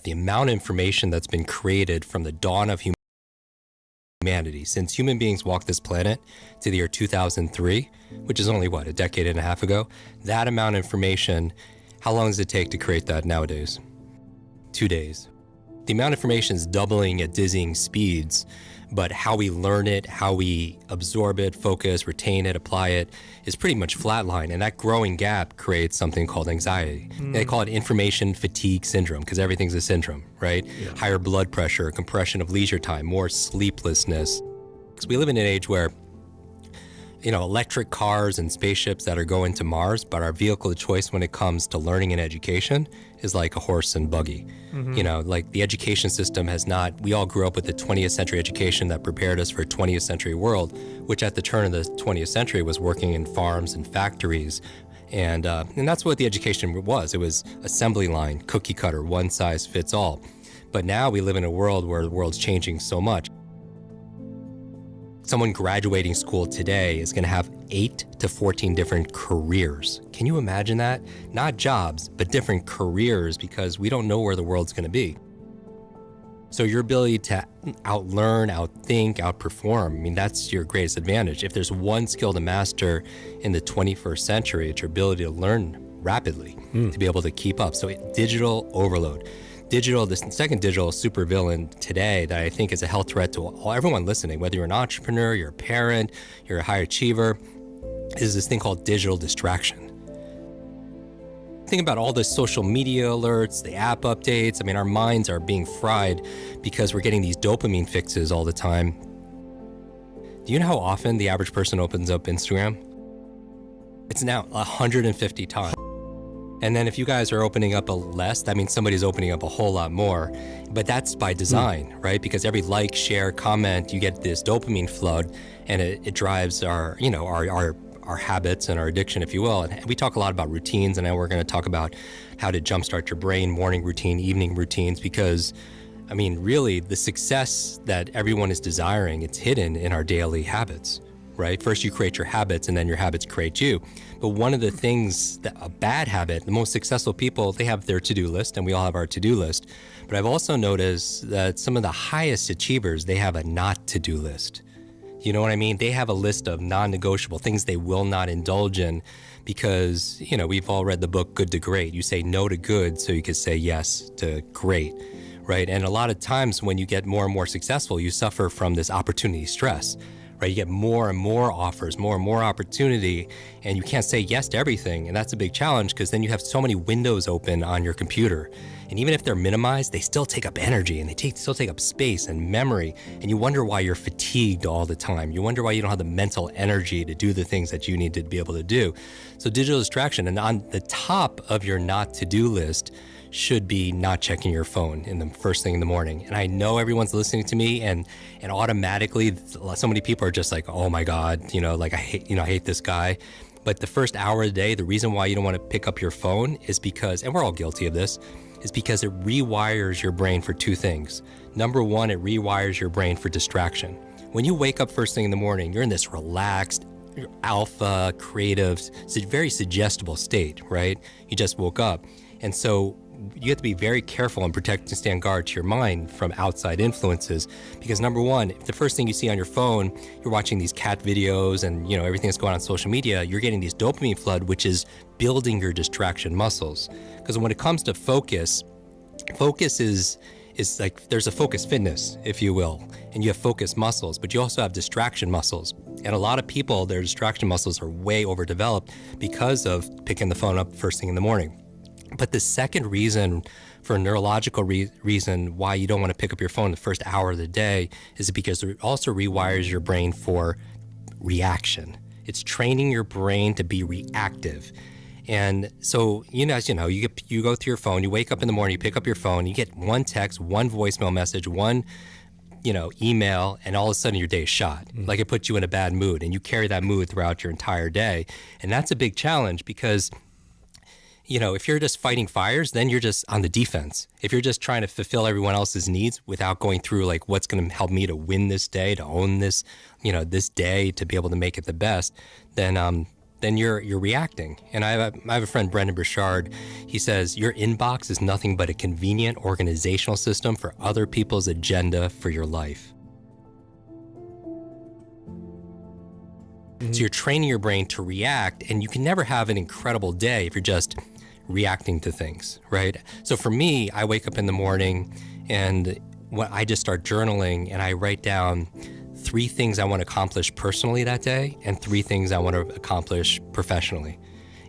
The amount of information that's been created from the dawn of humanity, since human beings walked this planet to the year 2003, which is only, what, a decade and a half ago? That amount of information, how long does it take to create that nowadays? 2 days. The amount of information is doubling at dizzying speeds, but how we learn it, how we absorb it, focus, retain it, apply it, is pretty much flatline. And that growing gap creates something called anxiety. They call it information fatigue syndrome, because everything's a syndrome, right? Yeah. Higher blood pressure, compression of leisure time, more sleeplessness. Because we live in an age where, electric cars and spaceships that are going to Mars, but our vehicle of choice when it comes to learning and education is like a horse and buggy. Like the education system has not, we all grew up with the 20th century education that prepared us for a 20th century world, which at the turn of the 20th century was working in farms and factories. And that's what the education was. It was assembly line, cookie cutter, one size fits all. But now we live in a world where the world's changing so much. Someone graduating school today is going to have 8 to 14 different careers. Can you imagine that? Not jobs, but different careers, because we don't know where the world's going to be. So your ability to outlearn, outthink, outperform, that's your greatest advantage. If there's one skill to master in the 21st century, it's your ability to learn rapidly, to be able to keep up. So digital overload. The second digital supervillain today that I think is a health threat to everyone listening, whether you're an entrepreneur, you're a parent, you're a high achiever, is this thing called digital distraction. Think about all the social media alerts, the app updates. Our minds are being fried because we're getting these dopamine fixes all the time. Do you know how often the average person opens up Instagram? It's now 150 times. And then if you guys are opening up less, that means somebody's opening up a whole lot more. But that's by design, right? Because every like, share, comment, you get this dopamine flood, and it drives our habits and our addiction, if you will. And we talk a lot about routines, and now we're going to talk about how to jumpstart your brain, morning routine, evening routines, because really the success that everyone is desiring, it's hidden in our daily habits. Right? First, you create your habits, and then your habits create you. But one of the things that a bad habit, the most successful people, they have their to-do list, and we all have our to-do list. But I've also noticed that some of the highest achievers, they have a not to-do list. You know what I mean? They have a list of non-negotiable things they will not indulge in because, we've all read the book Good to Great. You say no to good so you can say yes to great. Right? And a lot of times when you get more and more successful, you suffer from this opportunity stress. Right? You get more and more offers, more and more opportunity, and you can't say yes to everything. And that's a big challenge because then you have so many windows open on your computer. And even if they're minimized, they still take up energy and they still take up space and memory. And you wonder why you're fatigued all the time. You wonder why you don't have the mental energy to do the things that you need to be able to do. So digital distraction, and on the top of your not to-do list should be not checking your phone in the first thing in the morning. And I know everyone's listening to me and automatically so many people are just like, oh my God, I hate this guy. But the first hour of the day, the reason why you don't want to pick up your phone is because, and we're all guilty of this, is because it rewires your brain for two things. Number one, it rewires your brain for distraction. When you wake up first thing in the morning, you're in this relaxed, alpha, creative, very suggestible state, right? You just woke up. And so you have to be very careful and protect and stand guard to your mind from outside influences. Because number one, if the first thing you see on your phone, you're watching these cat videos and everything that's going on social media, you're getting these dopamine flood, which is building your distraction muscles. Because when it comes to focus is like there's a focus fitness, if you will, and you have focus muscles, but you also have distraction muscles. And a lot of people, their distraction muscles are way overdeveloped because of picking the phone up first thing in the morning. But the second reason for a neurological reason why you don't want to pick up your phone the first hour of the day is because it also rewires your brain for reaction. It's training your brain to be reactive. And so, as you know, you go through your phone, you wake up in the morning, you pick up your phone, you get one text, one voicemail message, one email, and all of a sudden your day is shot. Like it puts you in a bad mood, and you carry that mood throughout your entire day. And that's a big challenge because if you're just fighting fires, then you're just on the defense. If you're just trying to fulfill everyone else's needs without going through like what's going to help me to win this day, to own this, this day, to be able to make it the best, then then you're reacting. And I have a friend, Brendan Burchard. He says, your inbox is nothing but a convenient organizational system for other people's agenda for your life. So you're training your brain to react, and you can never have an incredible day if you're just reacting to things, right? So for me, I wake up in the morning and I just start journaling, and I write down 3 things I want to accomplish personally that day and 3 things I want to accomplish professionally.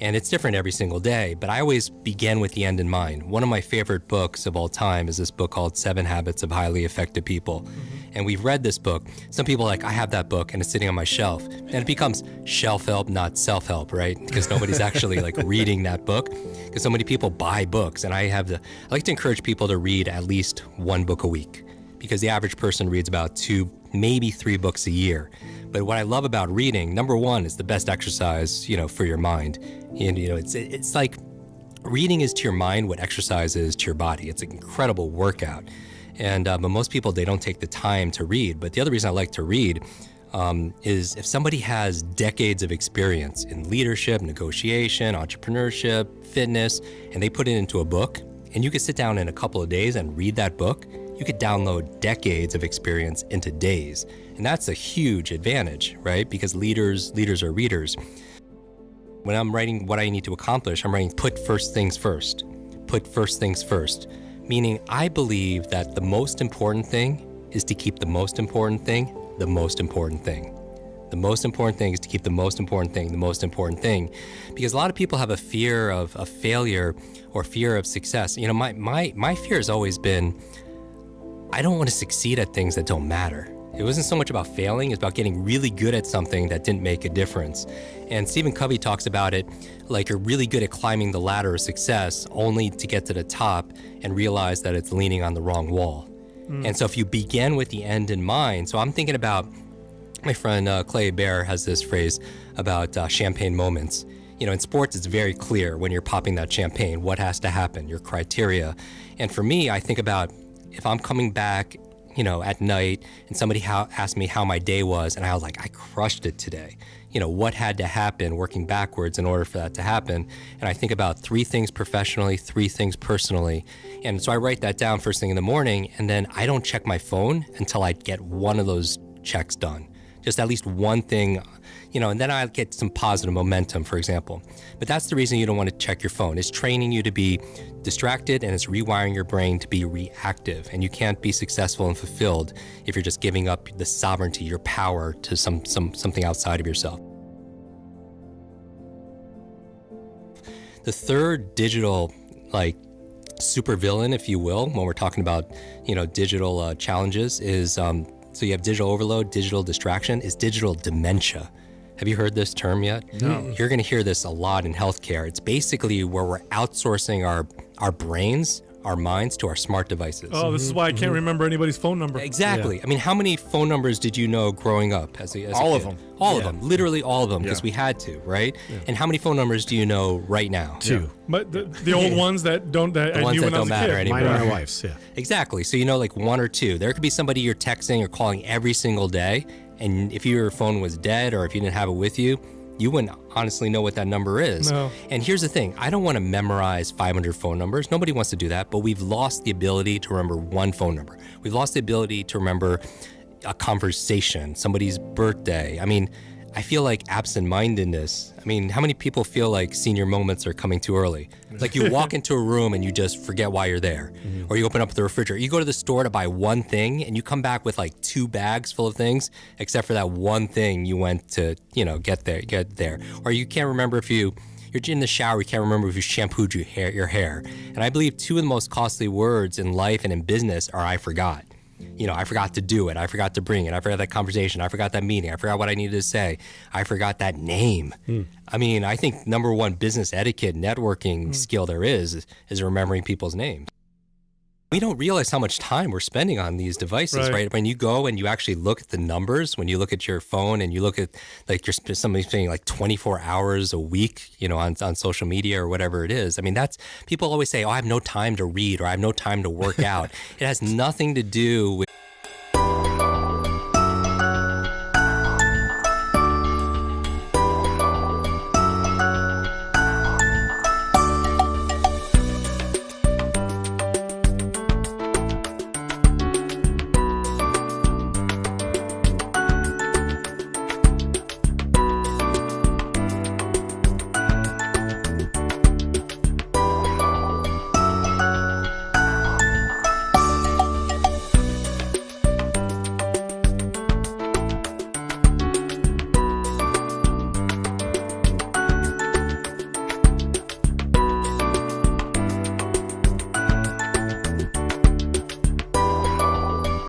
And it's different every single day, but I always begin with the end in mind. One of my favorite books of all time is this book called 7 Habits of Highly Effective People. And we've read this book. Some people are like, I have that book and it's sitting on my shelf. And it becomes shelf help, not self-help, right? Because nobody's actually like reading that book. Because so many people buy books. And I like to encourage people to read at least 1 book a week. Because the average person reads about 2, maybe 3 books a year. But what I love about reading, number 1, is the best exercise, for your mind. And, it's like reading is to your mind what exercise is to your body. It's an incredible workout. And but most people, they don't take the time to read. But the other reason I like to read is if somebody has decades of experience in leadership, negotiation, entrepreneurship, fitness, and they put it into a book, and you could sit down in a couple of days and read that book, you could download decades of experience into days. And that's a huge advantage, right? Because leaders are readers. When I'm writing what I need to accomplish, I'm writing put first things first. Put first things first. Meaning I believe that the most important thing is to keep the most important thing the most important thing. The most important thing is to keep the most important thing the most important thing. Because a lot of people have a fear of failure or fear of success. My fear has always been, I don't want to succeed at things that don't matter. It wasn't so much about failing, it's about getting really good at something that didn't make a difference. And Stephen Covey talks about it like you're really good at climbing the ladder of success only to get to the top and realize that it's leaning on the wrong wall. And so if you begin with the end in mind, so I'm thinking about, my friend Clay Bear has this phrase about champagne moments. In sports, it's very clear when you're popping that champagne, what has to happen, your criteria. And for me, I think about if I'm coming back, at night and somebody asked me how my day was, and I was like, I crushed it today. What had to happen, working backwards in order for that to happen. And I think about 3 things professionally, 3 things personally. And so I write that down first thing in the morning, and then I don't check my phone until I get one of those checks done. Just at least one thing, and then I get some positive momentum, for example. But that's the reason you don't want to check your phone. It's training you to be distracted, and it's rewiring your brain to be reactive. And you can't be successful and fulfilled if you're just giving up the sovereignty, your power to something outside of yourself. The third digital, supervillain, if you will, when we're talking about, digital challenges is, so you have digital overload, digital distraction, is digital dementia. Have you heard this term yet? No. You're going to hear this a lot in healthcare. It's basically where we're outsourcing our brains, our minds to our smart devices. Oh, this is why I can't remember anybody's phone number. Exactly. Yeah. I mean, how many phone numbers did you know growing up as a all kid? of them. All of them. Literally all of them, because we had to, right? Yeah. And how many phone numbers do you know right now? 2. But the old ones that don't, that the I ones knew that when I don't was a matter kid. anymore. Mine and my wife's, yeah. Exactly. So 1 or 2. There could be somebody you're texting or calling every single day, and if your phone was dead or if you didn't have it with you, you wouldn't honestly know what that number is. No. And here's the thing. I don't want to memorize 500 phone numbers. Nobody wants to do that, but we've lost the ability to remember one phone number. We've lost the ability to remember a conversation, somebody's birthday. I mean, I feel like absent-mindedness. I mean, how many people feel like senior moments are coming too early? Like you walk into a room and you just forget why you're there. Or you open up the refrigerator. You go to the store to buy one thing and you come back with 2 bags full of things, except for that one thing you went to, get there. Or you can't remember if you're in the shower, you can't remember if you shampooed your hair. And I believe 2 of the most costly words in life and in business are I forgot. I forgot to do it. I forgot to bring it. I forgot that conversation. I forgot that meeting. I forgot what I needed to say. I forgot that name. I mean, I think number 1 business etiquette, networking skill there is remembering people's names. We don't realize how much time we're spending on these devices, right? When you go and you actually look at the numbers, when you look at your phone and you look at somebody's spending 24 hours a week, on social media or whatever it is. I mean, people always say, oh, I have no time to read or I have no time to work out. It has nothing to do with